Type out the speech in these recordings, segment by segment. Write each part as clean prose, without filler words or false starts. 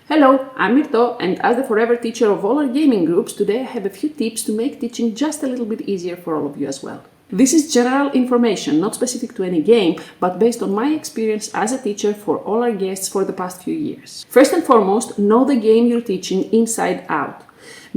Hello, I'm Myrto, and as the forever teacher of all our gaming groups, today I have a few tips to make teaching just a little bit easier for all of you as well. This is general information, not specific to any game, but based on my experience as a teacher for all our guests for the past few years. First and foremost, know the game you're teaching inside out.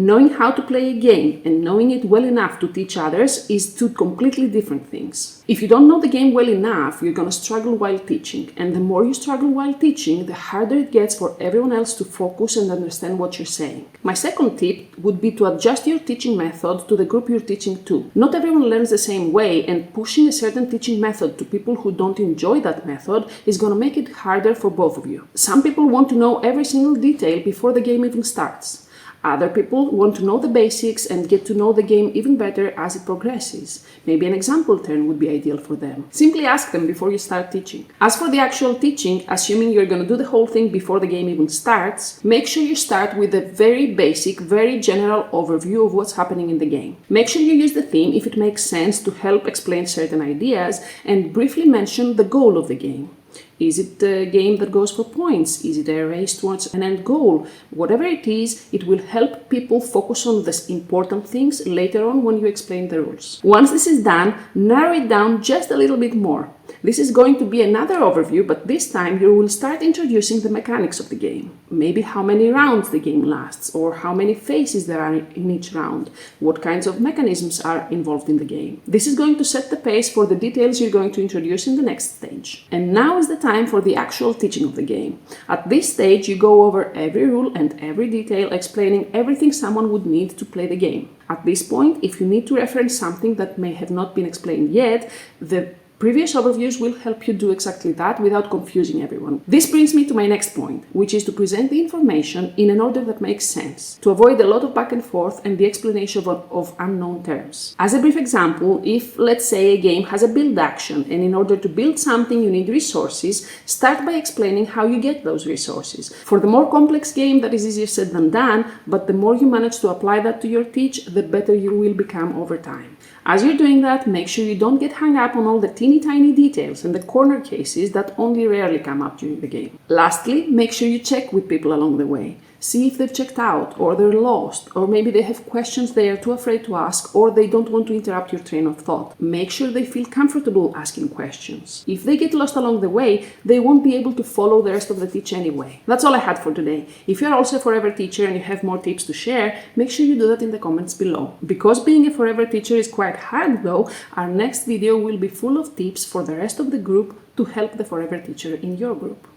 Knowing how to play a game and knowing it well enough to teach others is two completely different things. If you don't know the game well enough, you're going to struggle while teaching, and the more you struggle while teaching, the harder it gets for everyone else to focus and understand what you're saying. My second tip would be to adjust your teaching method to the group you're teaching to. Not everyone learns the same way, and pushing a certain teaching method to people who don't enjoy that method is going to make it harder for both of you. Some people want to know every single detail before the game even starts. Other people want to know the basics and get to know the game even better as it progresses. Maybe an example turn would be ideal for them. Simply ask them before you start teaching. As for the actual teaching, assuming you're going to do the whole thing before the game even starts, make sure you start with a very basic, very general overview of what's happening in the game. Make sure you use the theme if it makes sense to help explain certain ideas, and briefly mention the goal of the game. Is it a game that goes for points? Is it a race towards an end goal? Whatever it is, it will help people focus on the important things later on when you explain the rules. Once this is done, narrow it down just a little bit more. This is going to be another overview, but this time you will start introducing the mechanics of the game. Maybe how many rounds the game lasts, or how many phases there are in each round, what kinds of mechanisms are involved in the game. This is going to set the pace for the details you're going to introduce in the next stage. And now is the time for the actual teaching of the game. At this stage, you go over every rule and every detail, explaining everything someone would need to play the game. At this point, if you need to reference something that may have not been explained yet, the previous overviews will help you do exactly that without confusing everyone. This brings me to my next point, which is to present the information in an order that makes sense, to avoid a lot of back and forth and the explanation of unknown terms. As a brief example, if, let's say, a game has a build action, and in order to build something you need resources, start by explaining how you get those resources. For the more complex game, that is easier said than done, but the more you manage to apply that to your teach, the better you will become over time. As you're doing that, make sure you don't get hung up on all the teeny tiny details and the corner cases that only rarely come up during the game. Lastly, make sure you check with people along the way. See if they've checked out, or they're lost, or maybe they have questions they are too afraid to ask, or they don't want to interrupt your train of thought. Make sure they feel comfortable asking questions. If they get lost along the way, they won't be able to follow the rest of the teach anyway. That's all I had for today. If you're also a forever teacher and you have more tips to share, make sure you do that in the comments below. Because being a forever teacher is quite hard though, our next video will be full of tips for the rest of the group to help the forever teacher in your group.